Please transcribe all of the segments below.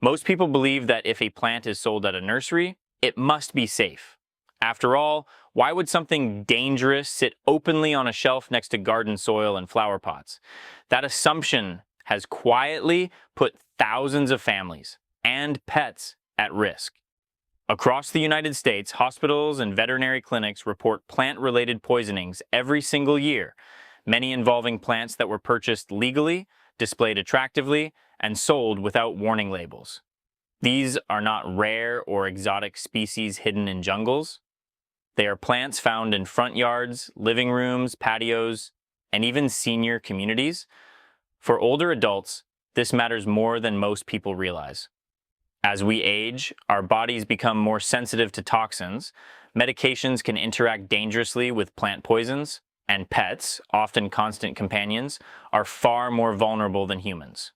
Most people believe that if a plant is sold at a nursery, it must be safe. After all, why would something dangerous sit openly on a shelf next to garden soil and flower pots? That assumption has quietly put thousands of families and pets at risk. Across the United States, hospitals and veterinary clinics report plant-related poisonings every single year, many involving plants that were purchased legally, displayed attractively, and sold without warning labels. These are not rare or exotic species hidden in jungles. They are plants found in front yards, living rooms, patios, and even senior communities. For older adults, this matters more than most people realize. As we age, our bodies become more sensitive to toxins, medications can interact dangerously with plant poisons, and pets, often constant companions, are far more vulnerable than humans.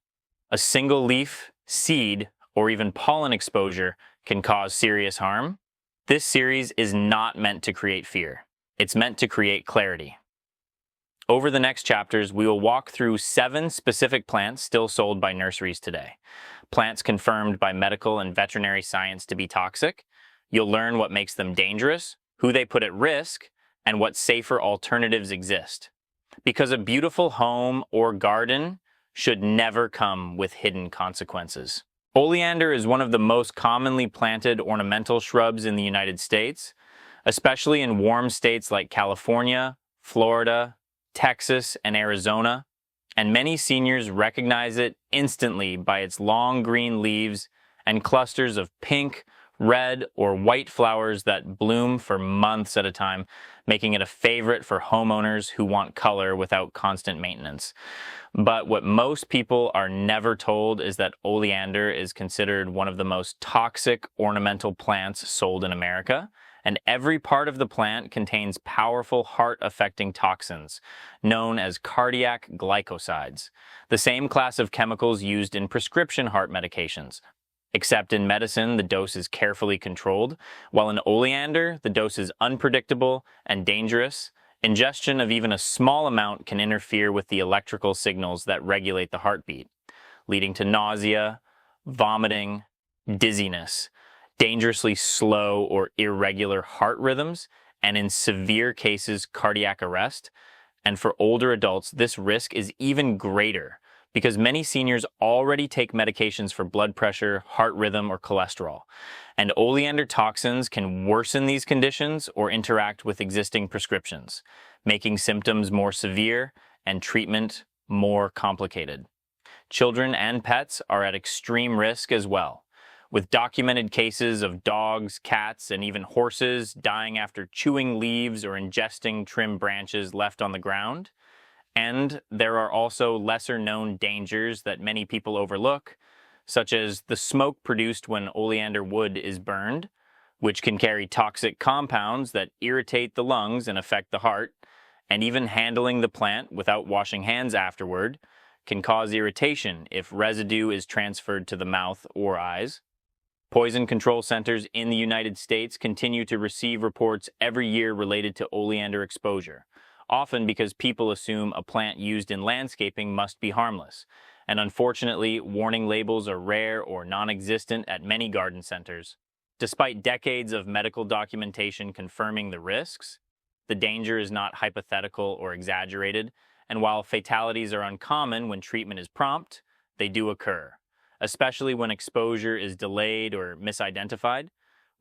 A single leaf, seed, or even pollen exposure can cause serious harm. This series is not meant to create fear. It's meant to create clarity. Over the next chapters, we will walk through 7 specific plants still sold by nurseries today. Plants confirmed by medical and veterinary science to be toxic. You'll learn what makes them dangerous, who they put at risk, and what safer alternatives exist. Because a beautiful home or garden should never come with hidden consequences. Oleander is one of the most commonly planted ornamental shrubs in the United States, especially in warm states like California, Florida, Texas, and Arizona, and many seniors recognize it instantly by its long green leaves and clusters of pink, red, or white flowers that bloom for months at a time, making it a favorite for homeowners who want color without constant maintenance. But what most people are never told is that oleander is considered one of the most toxic ornamental plants sold in America, and every part of the plant contains powerful heart-affecting toxins, known as cardiac glycosides, the same class of chemicals used in prescription heart medications. Except in medicine, the dose is carefully controlled, while in oleander, the dose is unpredictable and dangerous. Ingestion of even a small amount can interfere with the electrical signals that regulate the heartbeat, leading to nausea, vomiting, dizziness, dangerously slow or irregular heart rhythms, and in severe cases, cardiac arrest. And for older adults, this risk is even greater because many seniors already take medications for blood pressure, heart rhythm, or cholesterol. And oleander toxins can worsen these conditions or interact with existing prescriptions, making symptoms more severe and treatment more complicated. Children and pets are at extreme risk as well, with documented cases of dogs, cats, and even horses dying after chewing leaves or ingesting trimmed branches left on the ground. And there are also lesser-known dangers that many people overlook, such as the smoke produced when oleander wood is burned, which can carry toxic compounds that irritate the lungs and affect the heart, and even handling the plant without washing hands afterward can cause irritation if residue is transferred to the mouth or eyes. Poison control centers in the United States continue to receive reports every year related to oleander exposure, often because people assume a plant used in landscaping must be harmless. And unfortunately, warning labels are rare or non-existent at many garden centers. Despite decades of medical documentation confirming the risks, the danger is not hypothetical or exaggerated, and while fatalities are uncommon when treatment is prompt, they do occur, especially when exposure is delayed or misidentified,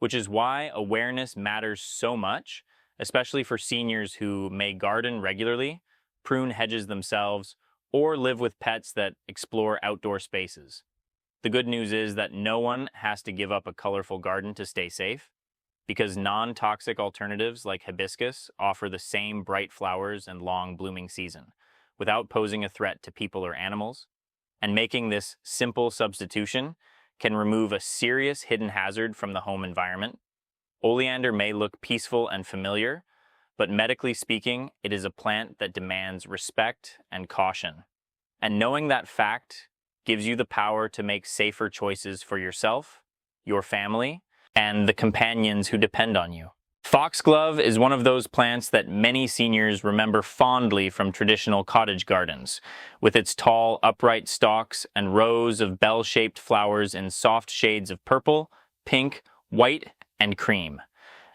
which is why awareness matters so much, especially for seniors who may garden regularly, prune hedges themselves, or live with pets that explore outdoor spaces. The good news is that no one has to give up a colorful garden to stay safe, because non-toxic alternatives like hibiscus offer the same bright flowers and long blooming season, without posing a threat to people or animals. And making this simple substitution can remove a serious hidden hazard from the home environment. Oleander may look peaceful and familiar, but medically speaking, it is a plant that demands respect and caution. And knowing that fact gives you the power to make safer choices for yourself, your family, and the companions who depend on you. Foxglove is one of those plants that many seniors remember fondly from traditional cottage gardens, with its tall, upright stalks and rows of bell-shaped flowers in soft shades of purple, pink, white, and cream.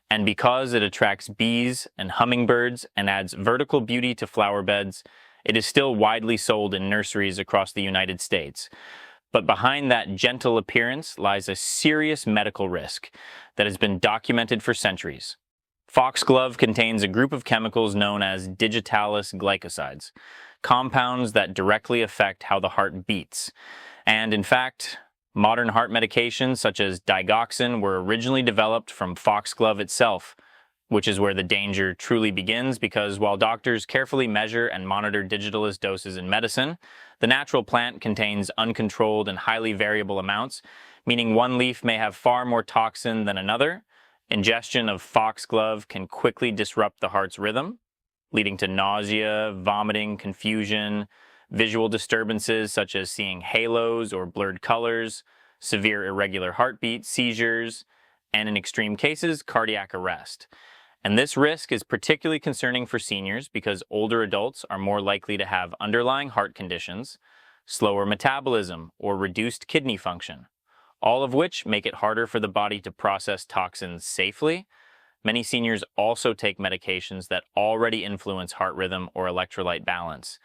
And because it attracts bees and hummingbirds and adds vertical beauty to flower beds, it is still widely sold in nurseries across the United States. But behind that gentle appearance lies a serious medical risk that has been documented for centuries. Foxglove contains a group of chemicals known as digitalis glycosides, compounds that directly affect how the heart beats. And in fact, modern heart medications such as digoxin were originally developed from foxglove itself, which is where the danger truly begins, because while doctors carefully measure and monitor digitalis doses in medicine, the natural plant contains uncontrolled and highly variable amounts, meaning one leaf may have far more toxin than another. Ingestion of foxglove can quickly disrupt the heart's rhythm, leading to nausea, vomiting, confusion, visual disturbances such as seeing halos or blurred colors, severe irregular heartbeat, seizures, and in extreme cases, cardiac arrest. And this risk is particularly concerning for seniors because older adults are more likely to have underlying heart conditions, slower metabolism, or reduced kidney function, all of which make it harder for the body to process toxins safely. Many seniors also take medications that already influence heart rhythm or electrolyte balance,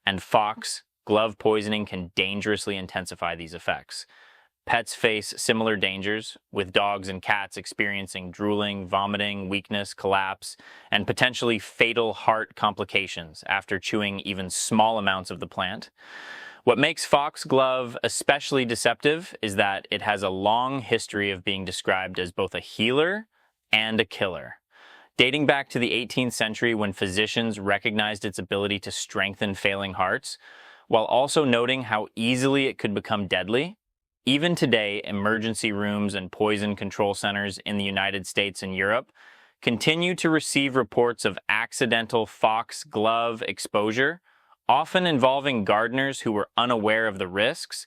and foxglove poisoning can dangerously intensify these effects. Pets face similar dangers, with dogs and cats experiencing drooling, vomiting, weakness, collapse, and potentially fatal heart complications after chewing even small amounts of the plant. What makes foxglove especially deceptive is that it has a long history of being described as both a healer and a killer. Dating back to the 18th century when physicians recognized its ability to strengthen failing hearts, while also noting how easily it could become deadly. Even today, emergency rooms and poison control centers in the United States and Europe continue to receive reports of accidental foxglove exposure, often involving gardeners who were unaware of the risks.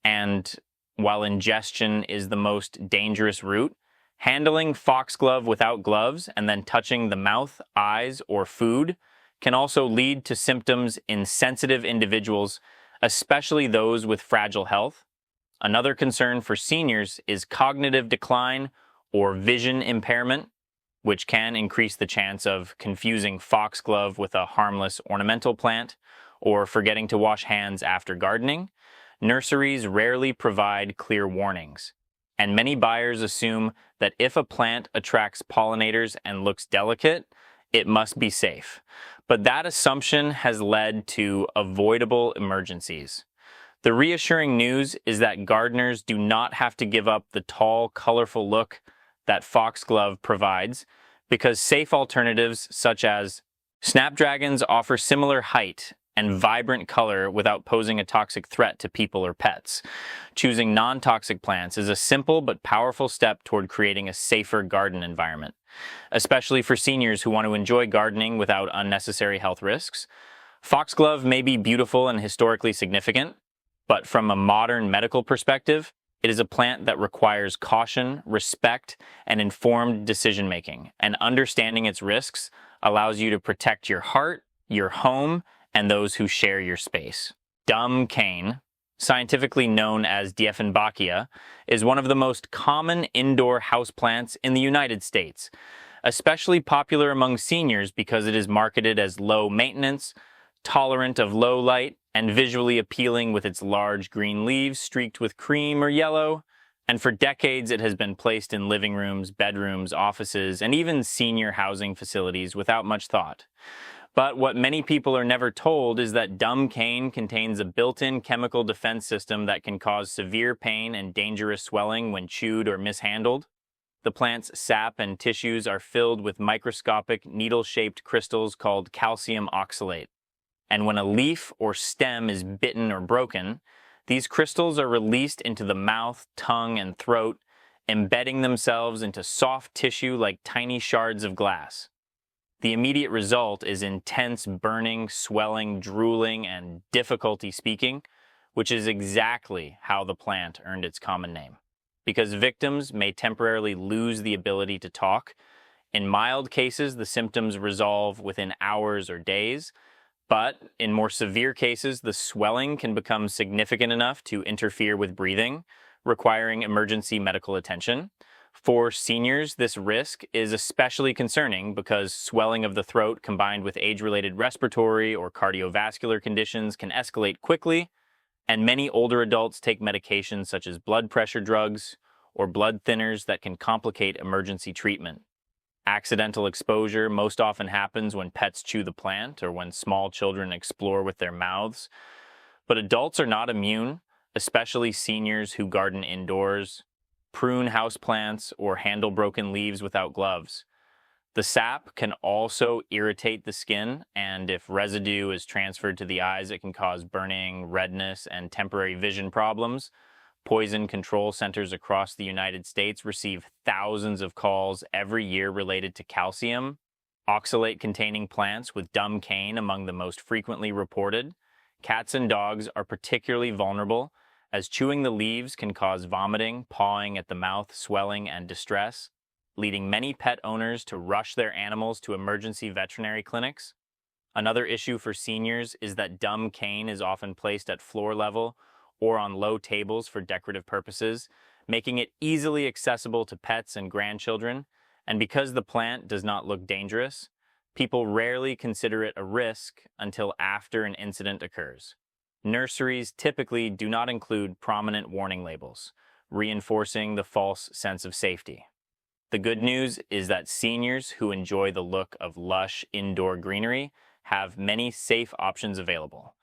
And while ingestion is the most dangerous route, handling foxglove without gloves and then touching the mouth, eyes, or food can also lead to symptoms in sensitive individuals, especially those with fragile health. Another concern for seniors is cognitive decline or vision impairment, which can increase the chance of confusing foxglove with a harmless ornamental plant or forgetting to wash hands after gardening. Nurseries rarely provide clear warnings, and many buyers assume that if a plant attracts pollinators and looks delicate, it must be safe. But that assumption has led to avoidable emergencies. The reassuring news is that gardeners do not have to give up the tall, colorful look that foxglove provides, because safe alternatives such as snapdragons offer similar height and vibrant color without posing a toxic threat to people or pets. Choosing non-toxic plants is a simple but powerful step toward creating a safer garden environment, especially for seniors who want to enjoy gardening without unnecessary health risks. Foxglove may be beautiful and historically significant, but from a modern medical perspective, it is a plant that requires caution, respect, and informed decision-making. And understanding its risks allows you to protect your heart, your home, and those who share your space. Dumb cane, scientifically known as Dieffenbachia, is one of the most common indoor houseplants in the United States, especially popular among seniors because it is marketed as low maintenance, tolerant of low light, and visually appealing with its large green leaves streaked with cream or yellow. And for decades, it has been placed in living rooms, bedrooms, offices, and even senior housing facilities without much thought. But what many people are never told is that dumb cane contains a built-in chemical defense system that can cause severe pain and dangerous swelling when chewed or mishandled. The plant's sap and tissues are filled with microscopic needle-shaped crystals called calcium oxalate. And when a leaf or stem is bitten or broken, these crystals are released into the mouth, tongue, and throat, embedding themselves into soft tissue like tiny shards of glass. The immediate result is intense burning, swelling, drooling, and difficulty speaking, which is exactly how the plant earned its common name. Because victims may temporarily lose the ability to talk, In mild cases, the symptoms resolve within hours or days, but in more severe cases, the swelling can become significant enough to interfere with breathing, requiring emergency medical attention. For seniors, this risk is especially concerning because swelling of the throat combined with age-related respiratory or cardiovascular conditions can escalate quickly, and many older adults take medications such as blood pressure drugs or blood thinners that can complicate emergency treatment. Accidental exposure most often happens when pets chew the plant or when small children explore with their mouths. But adults are not immune, especially seniors who garden indoors, prune houseplants, or handle broken leaves without gloves. The sap can also irritate the skin, and if residue is transferred to the eyes, it can cause burning, redness, and temporary vision problems. Poison control centers across the United States receive thousands of calls every year related to calcium. Oxalate-containing plants with dumb cane among the most frequently reported. Cats and dogs are particularly vulnerable, as chewing the leaves can cause vomiting, pawing at the mouth, swelling, and distress, leading many pet owners to rush their animals to emergency veterinary clinics. Another issue for seniors is that dumb cane is often placed at floor level or on low tables for decorative purposes, making it easily accessible to pets and grandchildren. And because the plant does not look dangerous, people rarely consider it a risk until after an incident occurs. Nurseries typically do not include prominent warning labels, reinforcing the false sense of safety. The good news is that seniors who enjoy the look of lush indoor greenery have many safe options available.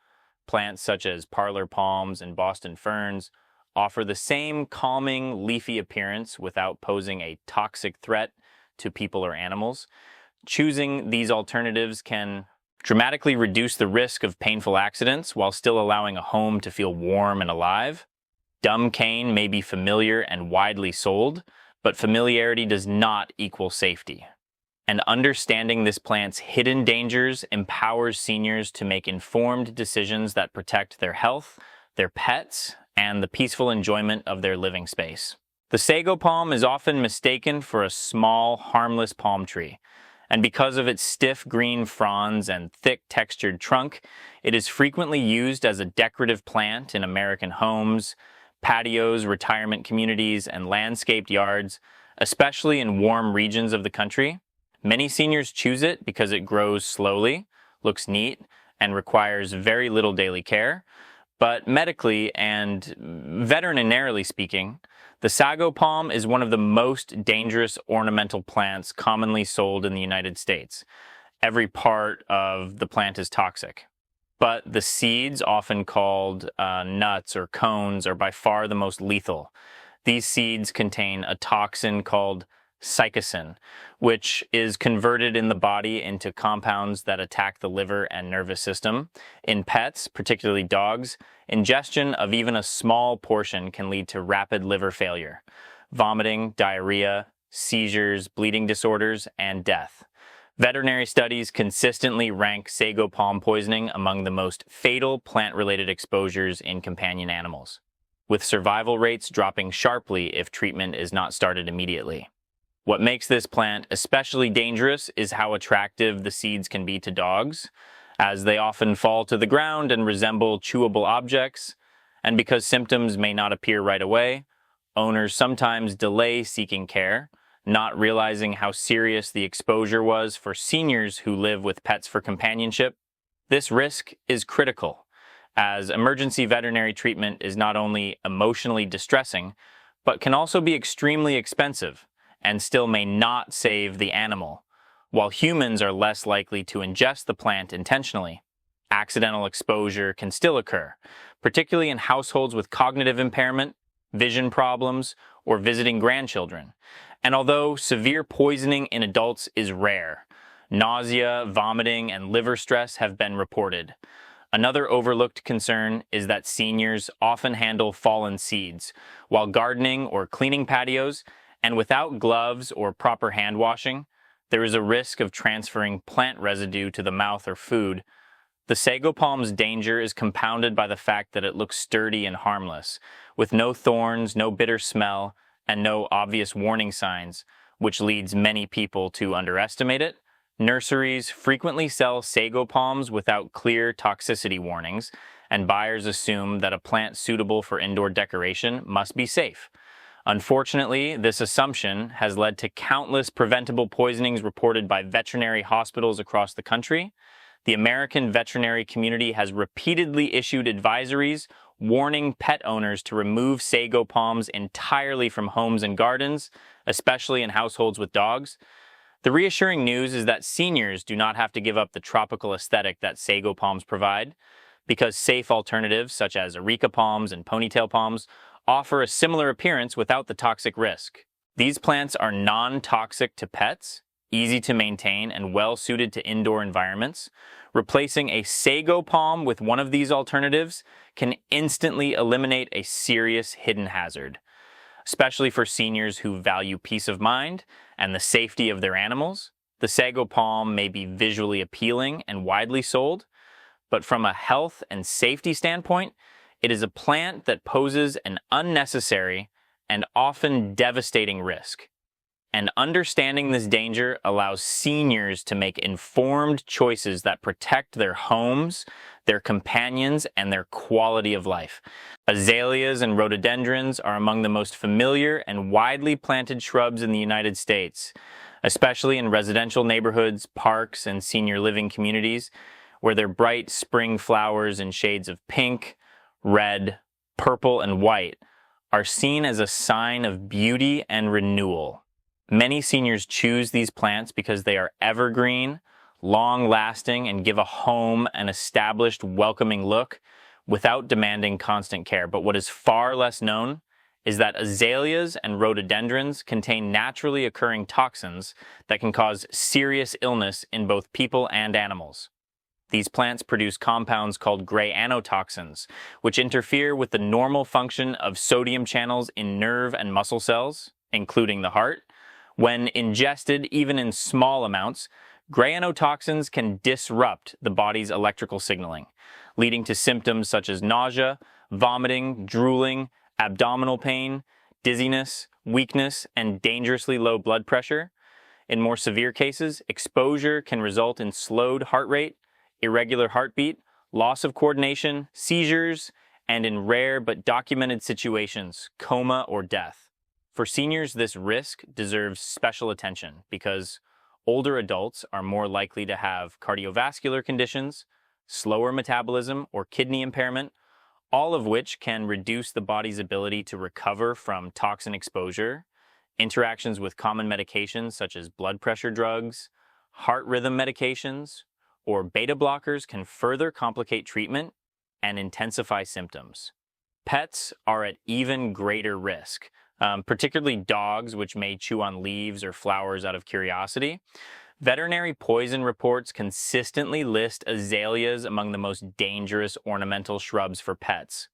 Plants such as parlor palms and Boston ferns offer the same calming, leafy appearance without posing a toxic threat to people or animals. Choosing these alternatives can dramatically reduce the risk of painful accidents while still allowing a home to feel warm and alive. Dumb cane may be familiar and widely sold, but familiarity does not equal safety. And understanding this plant's hidden dangers empowers seniors to make informed decisions that protect their health, their pets, and the peaceful enjoyment of their living space. The sago palm is often mistaken for a small, harmless palm tree, and because of its stiff green fronds and thick textured trunk, it is frequently used as a decorative plant in American homes, patios, retirement communities, and landscaped yards, especially in warm regions of the country. Many seniors choose it because it grows slowly, looks neat, and requires very little daily care. But medically and veterinarily speaking, the sago palm is one of the most dangerous ornamental plants commonly sold in the United States. Every part of the plant is toxic. But the seeds, often called nuts or cones, are by far the most lethal. These seeds contain a toxin called psychocin, which is converted in the body into compounds that attack the liver and nervous system. In pets, particularly dogs, ingestion of even a small portion can lead to rapid liver failure, vomiting, diarrhea, seizures, bleeding disorders, and death. Veterinary studies consistently rank sago palm poisoning among the most fatal plant-related exposures in companion animals, with survival rates dropping sharply if treatment is not started immediately. What makes this plant especially dangerous is how attractive the seeds can be to dogs, as they often fall to the ground and resemble chewable objects, and because symptoms may not appear right away, owners sometimes delay seeking care, not realizing how serious the exposure was for seniors who live with pets for companionship. This risk is critical, as emergency veterinary treatment is not only emotionally distressing, but can also be extremely expensive, and still may not save the animal. While humans are less likely to ingest the plant intentionally, accidental exposure can still occur, particularly in households with cognitive impairment, vision problems, or visiting grandchildren. And although severe poisoning in adults is rare, nausea, vomiting, and liver stress have been reported. Another overlooked concern is that seniors often handle fallen seeds while gardening or cleaning patios, and without gloves or proper hand washing, there is a risk of transferring plant residue to the mouth or food. The sago palm's danger is compounded by the fact that it looks sturdy and harmless, with no thorns, no bitter smell, and no obvious warning signs, which leads many people to underestimate it. Nurseries frequently sell sago palms without clear toxicity warnings, and buyers assume that a plant suitable for indoor decoration must be safe. Unfortunately, this assumption has led to countless preventable poisonings reported by veterinary hospitals across the country. The American veterinary community has repeatedly issued advisories warning pet owners to remove sago palms entirely from homes and gardens, especially in households with dogs. The reassuring news is that seniors do not have to give up the tropical aesthetic that sago palms provide, because safe alternatives such as areca palms and ponytail palms offer a similar appearance without the toxic risk. These plants are non-toxic to pets, easy to maintain, and well-suited to indoor environments. Replacing a sago palm with one of these alternatives can instantly eliminate a serious hidden hazard, especially for seniors who value peace of mind and the safety of their animals. The sago palm may be visually appealing and widely sold, but from a health and safety standpoint, it is a plant that poses an unnecessary and often devastating risk. And understanding this danger allows seniors to make informed choices that protect their homes, their companions, and their quality of life. Azaleas and rhododendrons are among the most familiar and widely planted shrubs in the United States, especially in residential neighborhoods, parks, and senior living communities, where their bright spring flowers in shades of pink, red, purple, and white are seen as a sign of beauty and renewal. Many seniors choose these plants because they are evergreen, long-lasting, and give a home an established, welcoming look without demanding constant care. But what is far less known is that azaleas and rhododendrons contain naturally occurring toxins that can cause serious illness in both people and animals. These plants produce compounds called gray anotoxins, which interfere with the normal function of sodium channels in nerve and muscle cells, including the heart. When ingested, even in small amounts, gray anotoxins can disrupt the body's electrical signaling, leading to symptoms such as nausea, vomiting, drooling, abdominal pain, dizziness, weakness, and dangerously low blood pressure. In more severe cases, exposure can result in slowed heart rate, irregular heartbeat, loss of coordination, seizures, and in rare but documented situations, coma or death. For seniors, this risk deserves special attention because older adults are more likely to have cardiovascular conditions, slower metabolism, or kidney impairment, all of which can reduce the body's ability to recover from toxin exposure. Interactions with common medications such as blood pressure drugs, heart rhythm medications, or beta blockers can further complicate treatment and intensify symptoms. Pets are at even greater risk, particularly dogs, which may chew on leaves or flowers out of curiosity. Veterinary poison reports consistently list azaleas among the most dangerous ornamental shrubs for pets,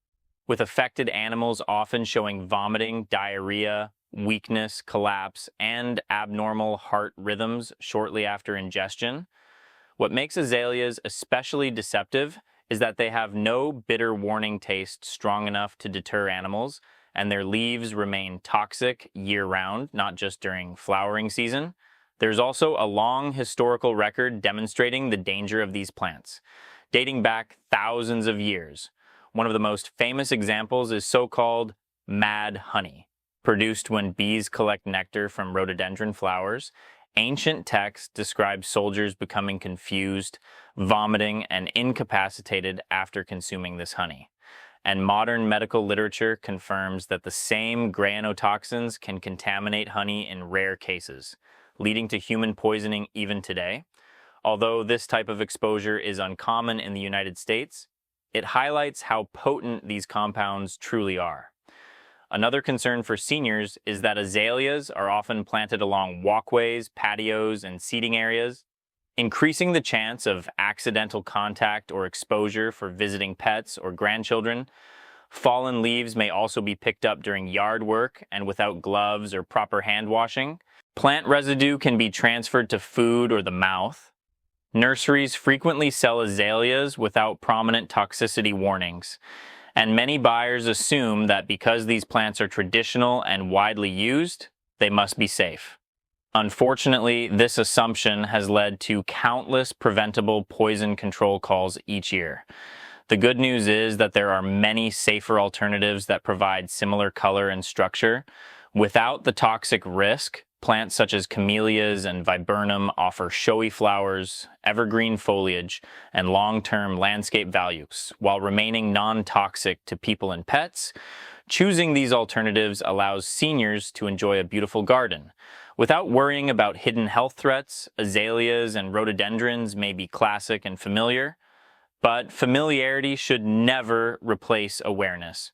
with affected animals often showing vomiting, diarrhea, weakness, collapse, and abnormal heart rhythms shortly after ingestion. What makes azaleas especially deceptive is that they have no bitter warning taste strong enough to deter animals, and their leaves remain toxic year-round, not just during flowering season. There's also a long historical record demonstrating the danger of these plants, dating back thousands of years. One of the most famous examples is so-called mad honey, produced when bees collect nectar from rhododendron flowers. Ancient texts describe soldiers becoming confused, vomiting, and incapacitated after consuming this honey. And modern medical literature confirms that the same gray anotoxins can contaminate honey in rare cases, leading to human poisoning even today. Although this type of exposure is uncommon in the United States, it highlights how potent these compounds truly are. Another concern for seniors is that azaleas are often planted along walkways, patios, and seating areas, increasing the chance of accidental contact or exposure for visiting pets or grandchildren. Fallen leaves may also be picked up during yard work and without gloves or proper hand washing. Plant residue can be transferred to food or the mouth. Nurseries frequently sell azaleas without prominent toxicity warnings, and many buyers assume that because these plants are traditional and widely used, they must be safe. Unfortunately, this assumption has led to countless preventable poison control calls each year. The good news is that there are many safer alternatives that provide similar color and structure. Without the toxic risk, plants such as camellias and viburnum offer showy flowers, evergreen foliage, and long-term landscape values, while remaining non-toxic to people and pets. Choosing these alternatives allows seniors to enjoy a beautiful garden. Without worrying about hidden health threats, azaleas and rhododendrons may be classic and familiar, but familiarity should never replace awareness.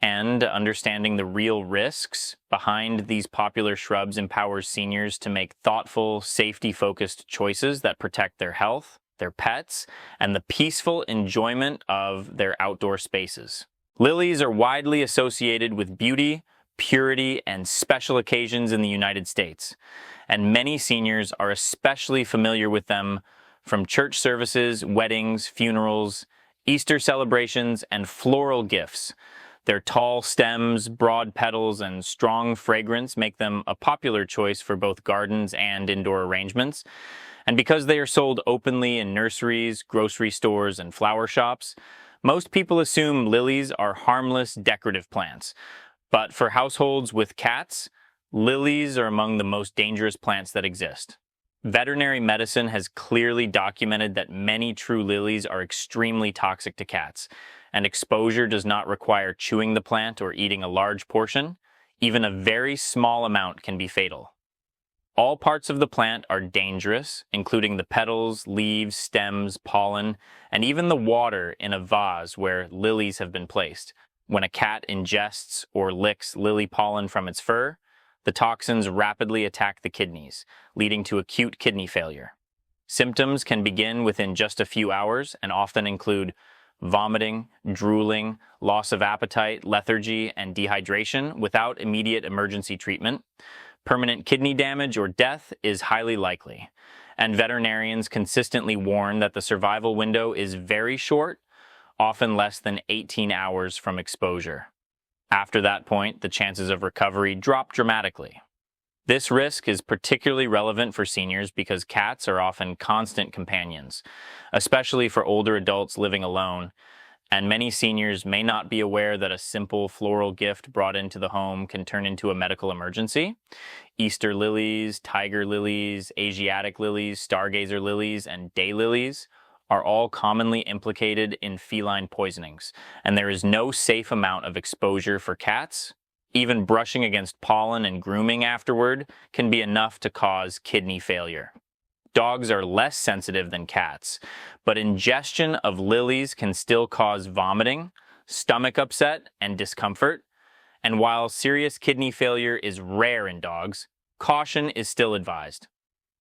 And understanding the real risks behind these popular shrubs empowers seniors to make thoughtful, safety-focused choices that protect their health, their pets, and the peaceful enjoyment of their outdoor spaces. Lilies are widely associated with beauty, purity, and special occasions in the United States, and many seniors are especially familiar with them from church services, weddings, funerals, Easter celebrations, and floral gifts. Their tall stems, broad petals, and strong fragrance make them a popular choice for both gardens and indoor arrangements. And because they are sold openly in nurseries, grocery stores, and flower shops, most people assume lilies are harmless decorative plants. But for households with cats, lilies are among the most dangerous plants that exist. Veterinary medicine has clearly documented that many true lilies are extremely toxic to cats, and exposure does not require chewing the plant or eating a large portion. Even a very small amount can be fatal. All parts of the plant are dangerous, including the petals, leaves, stems, pollen, and even the water in a vase where lilies have been placed. When a cat ingests or licks lily pollen from its fur, the toxins rapidly attack the kidneys, leading to acute kidney failure. Symptoms can begin within just a few hours and often include vomiting, drooling, loss of appetite, lethargy, and dehydration without immediate emergency treatment. Permanent kidney damage or death is highly likely, and veterinarians consistently warn that the survival window is very short, often less than 18 hours from exposure. After that point, the chances of recovery drop dramatically. This risk is particularly relevant for seniors because cats are often constant companions, especially for older adults living alone, and many seniors may not be aware that a simple floral gift brought into the home can turn into a medical emergency. Easter lilies, tiger lilies, Asiatic lilies, stargazer lilies, and daylilies are all commonly implicated in feline poisonings, and there is no safe amount of exposure for cats. Even brushing against pollen and grooming afterward can be enough to cause kidney failure. Dogs are less sensitive than cats, but ingestion of lilies can still cause vomiting, stomach upset, and discomfort. And while serious kidney failure is rare in dogs, caution is still advised.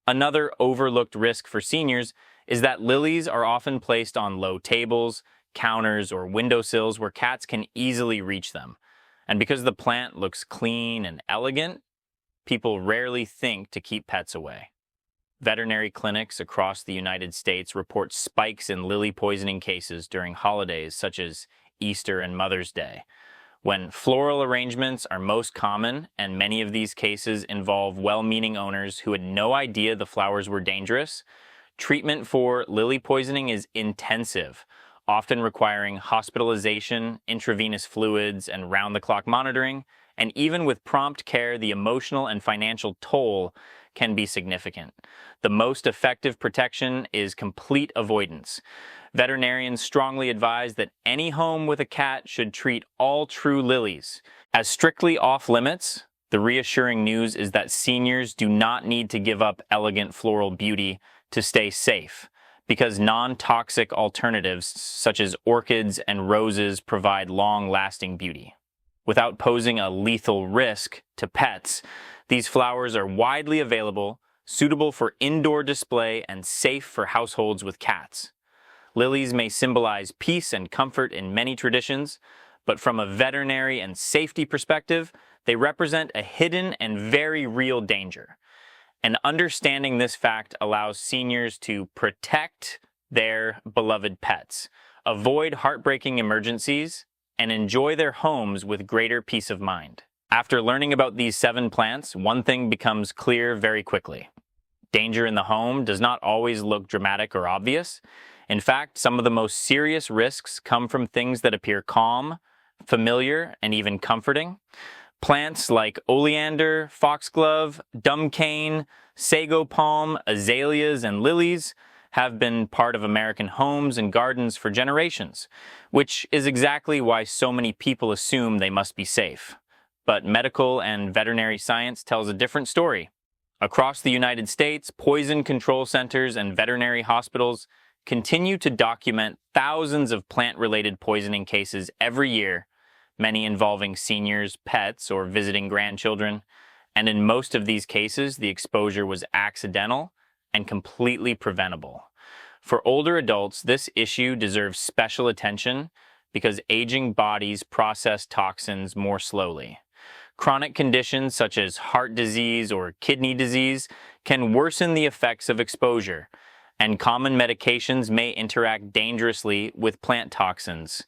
Another overlooked risk for seniors is that lilies are often placed on low tables, counters, or windowsills where cats can easily reach them. And because the plant looks clean and elegant, people rarely think to keep pets away. Veterinary clinics across the United States report spikes in lily poisoning cases during holidays such as Easter and Mother's Day, when floral arrangements are most common, and many of these cases involve well-meaning owners who had no idea the flowers were dangerous. Treatment for lily poisoning is intensive, often requiring hospitalization, intravenous fluids, and round-the-clock monitoring, and even with prompt care, the emotional and financial toll can be significant. The most effective protection is complete avoidance. Veterinarians strongly advise that any home with a cat should treat all true lilies as strictly off-limits. The reassuring news is that seniors do not need to give up elegant floral beauty to stay safe, because non-toxic alternatives such as orchids and roses provide long-lasting beauty. Without posing a lethal risk to pets, these flowers are widely available, suitable for indoor display, and safe for households with cats. Lilies may symbolize peace and comfort in many traditions, but from a veterinary and safety perspective, they represent a hidden and very real danger. And understanding this fact allows seniors to protect their beloved pets, avoid heartbreaking emergencies, and enjoy their homes with greater peace of mind. After learning about these 7 plants, one thing becomes clear very quickly. Danger in the home does not always look dramatic or obvious. In fact, some of the most serious risks come from things that appear calm, familiar, and even comforting. Plants like oleander, foxglove, dumb cane, sago palm, azaleas, and lilies have been part of American homes and gardens for generations, which is exactly why so many people assume they must be safe. But medical and veterinary science tells a different story. Across the United States, poison control centers and veterinary hospitals continue to document thousands of plant-related poisoning cases every year, many involving seniors, pets, or visiting grandchildren. And in most of these cases, the exposure was accidental and completely preventable. For older adults, this issue deserves special attention because aging bodies process toxins more slowly. Chronic conditions such as heart disease or kidney disease can worsen the effects of exposure, and common medications may interact dangerously with plant toxins.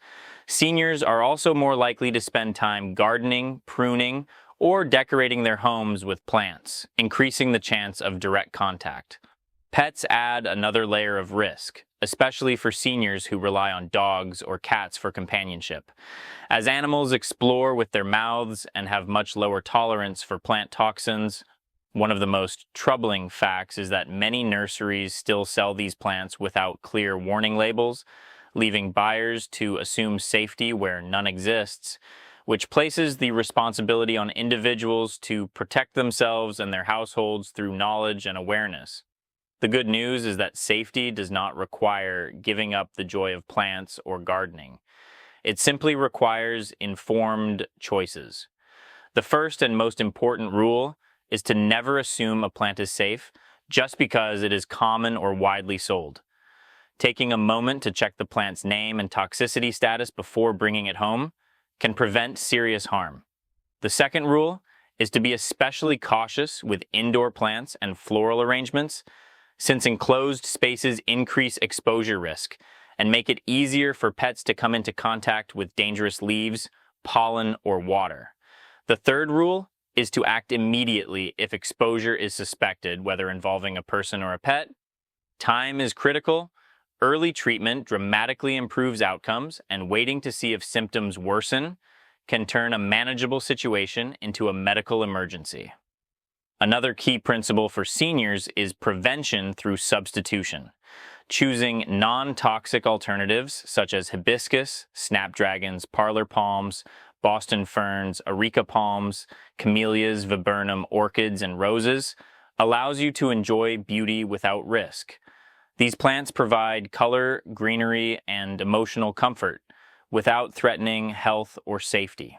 Seniors are also more likely to spend time gardening, pruning, or decorating their homes with plants, increasing the chance of direct contact. Pets add another layer of risk, especially for seniors who rely on dogs or cats for companionship. As animals explore with their mouths and have much lower tolerance for plant toxins, one of the most troubling facts is that many nurseries still sell these plants without clear warning labels, leaving buyers to assume safety where none exists, which places the responsibility on individuals to protect themselves and their households through knowledge and awareness. The good news is that safety does not require giving up the joy of plants or gardening. It simply requires informed choices. The first and most important rule is to never assume a plant is safe just because it is common or widely sold. Taking a moment to check the plant's name and toxicity status before bringing it home can prevent serious harm. The second rule is to be especially cautious with indoor plants and floral arrangements, since enclosed spaces increase exposure risk and make it easier for pets to come into contact with dangerous leaves, pollen, or water. The third rule is to act immediately if exposure is suspected, whether involving a person or a pet. Time is critical. Early treatment dramatically improves outcomes, and waiting to see if symptoms worsen can turn a manageable situation into a medical emergency. Another key principle for seniors is prevention through substitution. Choosing non-toxic alternatives such as hibiscus, snapdragons, parlor palms, Boston ferns, areca palms, camellias, viburnum, orchids, and roses allows you to enjoy beauty without risk. These plants provide color, greenery, and emotional comfort without threatening health or safety.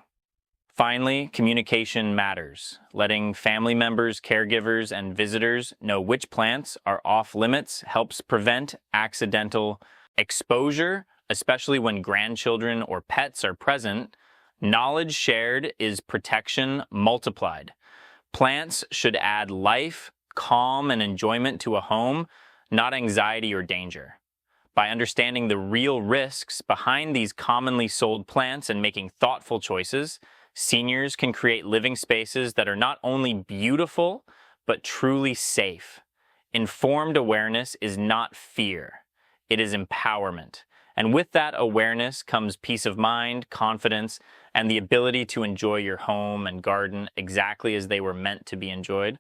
Finally, communication matters. Letting family members, caregivers, and visitors know which plants are off limits helps prevent accidental exposure, especially when grandchildren or pets are present. Knowledge shared is protection multiplied. Plants should add life, calm, and enjoyment to a home, not anxiety or danger. By understanding the real risks behind these commonly sold plants and making thoughtful choices, seniors can create living spaces that are not only beautiful, but truly safe. Informed awareness is not fear. It is empowerment. And with that awareness comes peace of mind, confidence, and the ability to enjoy your home and garden exactly as they were meant to be enjoyed.